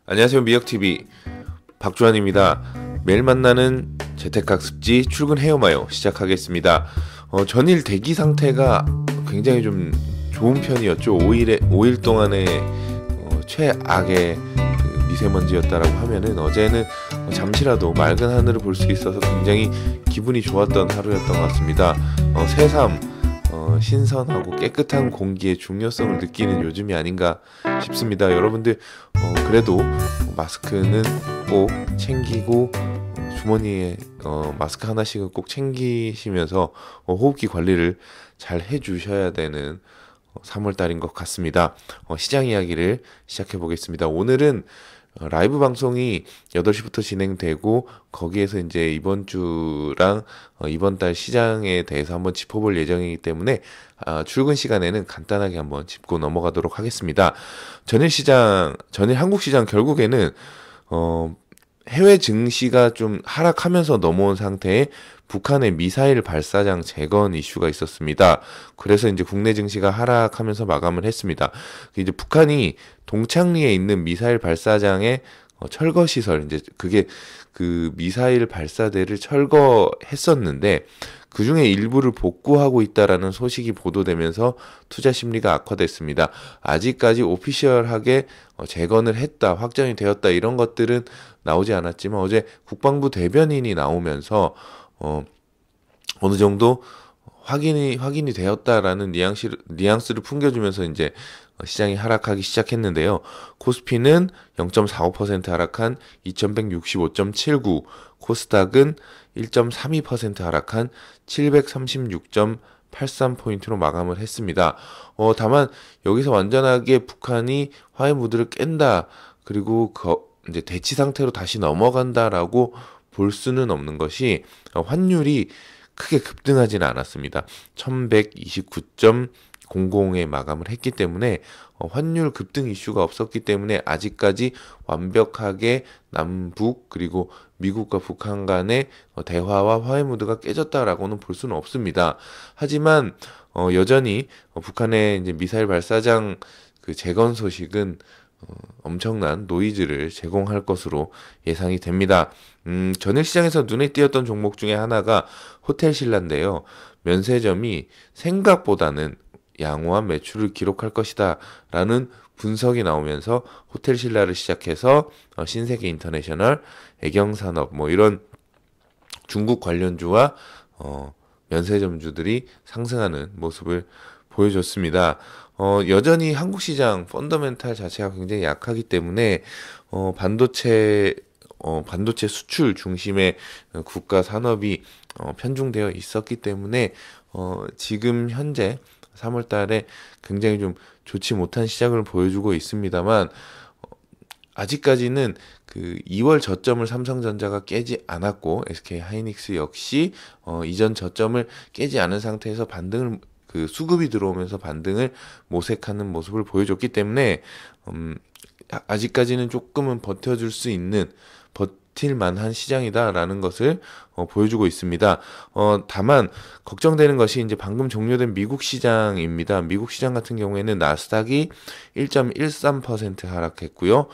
안녕하세요. 미역TV 박주환입니다. 매일 만나는 재택학습지 출근해요마요 시작하겠습니다. 전일 대기 상태가 굉장히 좀 좋은 편이었죠. 5일 동안의 최악의 미세먼지였다라고 하면은 어제는 잠시라도 맑은 하늘을 볼 수 있어서 굉장히 기분이 좋았던 하루였던 것 같습니다. 새삼 신선하고 깨끗한 공기의 중요성을 느끼는 요즘이 아닌가 싶습니다. 여러분들 그래도 마스크는 꼭 챙기고 주머니에 마스크 하나씩은 꼭 챙기시면서 호흡기 관리를 잘 해주셔야 되는 3월달인 것 같습니다. 시장 이야기를 시작해 보겠습니다. 오늘은 라이브 방송이 8시부터 진행되고 거기에서 이제 이번 주랑 이번 달 시장에 대해서 한번 짚어볼 예정이기 때문에 출근 시간에는 간단하게 한번 짚고 넘어가도록 하겠습니다. 전일 한국 시장 결국에는 해외 증시가 좀 하락하면서 넘어온 상태에 북한의 미사일 발사장 재건 이슈가 있었습니다. 그래서 이제 국내 증시가 하락하면서 마감을 했습니다. 이제 북한이 동창리에 있는 미사일 발사장의 철거 시설, 이제 그게 그 미사일 발사대를 철거했었는데 그 중에 일부를 복구하고 있다라는 소식이 보도되면서 투자 심리가 악화됐습니다. 아직까지 오피셜하게 재건을 했다, 확정이 되었다 이런 것들은 나오지 않았지만 어제 국방부 대변인이 나오면서 어느 정도 확인이 되었다라는 뉘앙스를 풍겨주면서 이제 시장이 하락하기 시작했는데요. 코스피는 0.45% 하락한 2165.79, 코스닥은 1.32% 하락한 736.83포인트로 마감을 했습니다. 다만 여기서 완전하게 북한이 화해 무드를 깬다, 그리고 이제 대치 상태로 다시 넘어간다라고 볼 수는 없는 것이 환율이 크게 급등하지는 않았습니다. 1129.00에 마감을 했기 때문에 환율 급등 이슈가 없었기 때문에 아직까지 완벽하게 남북 그리고 미국과 북한 간의 대화와 화해 무드가 깨졌다라고는 볼 수는 없습니다. 하지만 여전히 북한의 이제 미사일 발사장 그 재건 소식은 엄청난 노이즈를 제공할 것으로 예상이 됩니다. 전일 시장에서 눈에 띄었던 종목 중에 하나가 호텔신라인데요. 면세점이 생각보다는 양호한 매출을 기록할 것이다 라는 분석이 나오면서 호텔신라를 시작해서 신세계 인터내셔널, 애경산업 이런 중국 관련주와 면세점주들이 상승하는 모습을 보여줬습니다. 여전히 한국 시장 펀더멘탈 자체가 굉장히 약하기 때문에 반도체 수출 중심의 국가 산업이 편중되어 있었기 때문에 지금 현재 3월 달에 굉장히 좀 좋지 못한 시작을 보여주고 있습니다만 아직까지는 그 2월 저점을 삼성전자가 깨지 않았고 SK하이닉스 역시 이전 저점을 깨지 않은 상태에서 반등을 수급이 들어오면서 반등을 모색하는 모습을 보여줬기 때문에 아직까지는 조금은 버텨줄 수 있는 버틸만한 시장이다라는 것을 보여주고 있습니다. 다만 걱정되는 것이 이제 방금 종료된 미국 시장입니다. 미국 시장 같은 경우에는 나스닥이 1.13% 하락했고요.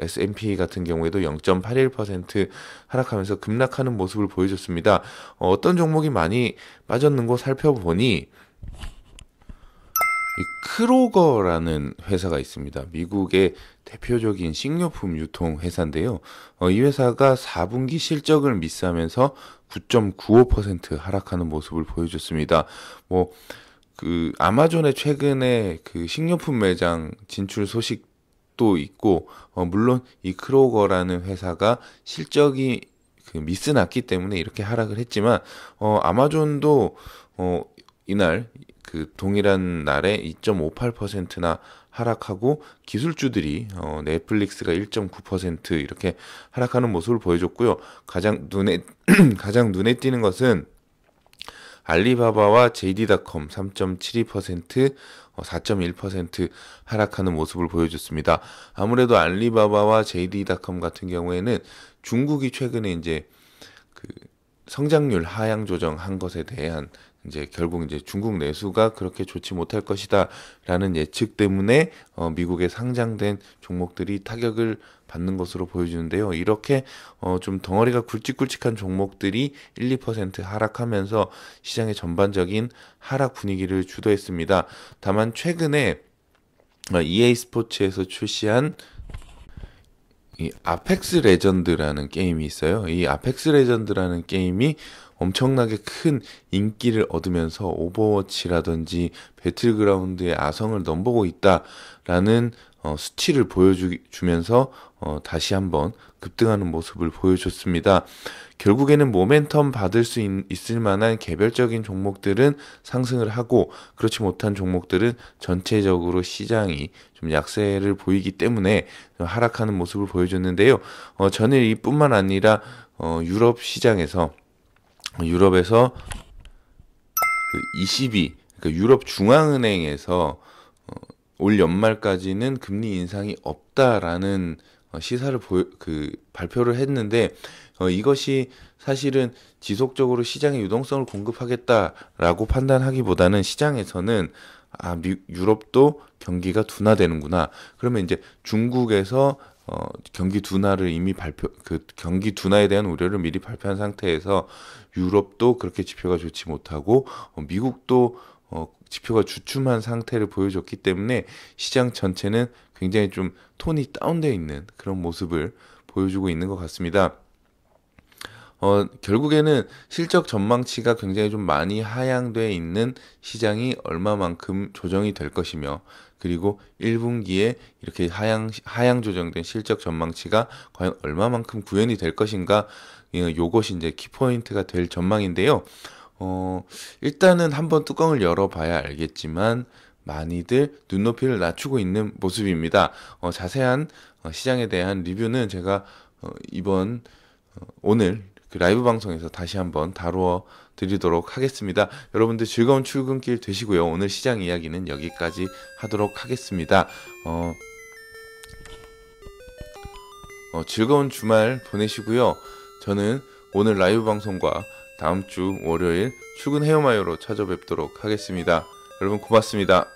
S&P 같은 경우에도 0.81% 하락하면서 급락하는 모습을 보여줬습니다. 어떤 종목이 많이 빠졌는고 살펴보니 이 크로거라는 회사가 있습니다. 미국의 대표적인 식료품 유통 회사인데요. 이 회사가 4분기 실적을 미스하면서 9.95% 하락하는 모습을 보여줬습니다. 아마존의 최근에 그 식료품 매장 진출 소식도 있고, 물론 이 크로거라는 회사가 실적이 미스 났기 때문에 이렇게 하락을 했지만, 아마존도 이날 동일한 날에 2.58%나 하락하고 기술주들이 넷플릭스가 1.9% 이렇게 하락하는 모습을 보여줬고요. 가장 눈에 띄는 것은 알리바바와 JD.com 3.72%, 4.1% 하락하는 모습을 보여줬습니다. 아무래도 알리바바와 JD.com 같은 경우에는 중국이 최근에 이제 성장률 하향 조정한 것에 대한 이제 결국 이제 중국 내수가 그렇게 좋지 못할 것이다라는 예측 때문에 미국에 상장된 종목들이 타격을 받는 것으로 보여주는데요. 이렇게 좀 덩어리가 굵직굵직한 종목들이 1, 2% 하락하면서 시장의 전반적인 하락 분위기를 주도했습니다. 다만 최근에 EA 스포츠에서 출시한 이 아펙스 레전드라는 게임이 있어요. 이 아펙스 레전드라는 게임이 엄청나게 큰 인기를 얻으면서 오버워치라든지 배틀그라운드의 아성을 넘보고 있다라는 수치를 보여주면서 다시 한번 급등하는 모습을 보여줬습니다. 결국에는 모멘텀 받을 수 있을 만한 개별적인 종목들은 상승을 하고 그렇지 못한 종목들은 전체적으로 시장이 좀 약세를 보이기 때문에 하락하는 모습을 보여줬는데요. 전일 이뿐만 아니라 유럽 시장에서 유럽에서 그 ECB, 그러니까 유럽 중앙은행에서 올 연말까지는 금리 인상이 없다라는 시사를 발표를 했는데 이것이 사실은 지속적으로 시장의 유동성을 공급하겠다라고 판단하기보다는 시장에서는 유럽도 경기가 둔화되는구나. 그러면 이제 중국에서 경기 둔화를 이미 경기 둔화에 대한 우려를 미리 발표한 상태에서 유럽도 그렇게 지표가 좋지 못하고 미국도 지표가 주춤한 상태를 보여줬기 때문에 시장 전체는 굉장히 좀 톤이 다운되어 있는 그런 모습을 보여주고 있는 것 같습니다. 결국에는 실적 전망치가 굉장히 좀 많이 하향되어 있는 시장이 얼마만큼 조정이 될 것이며 그리고 1분기에 이렇게 하향 조정된 실적 전망치가 과연 얼마만큼 구현이 될 것인가 요것이 이제 키포인트가 될 전망인데요. 일단은 한번 뚜껑을 열어봐야 알겠지만 많이들 눈높이를 낮추고 있는 모습입니다. 자세한 시장에 대한 리뷰는 제가 오늘 그 라이브 방송에서 다시 한번 다루어 드리도록 하겠습니다. 여러분들 즐거운 출근길 되시고요. 오늘 시장 이야기는 여기까지 하도록 하겠습니다. 즐거운 주말 보내시고요. 저는 오늘 라이브 방송과 다음 주 월요일 출근 헤어마요로 찾아뵙도록 하겠습니다. 여러분 고맙습니다.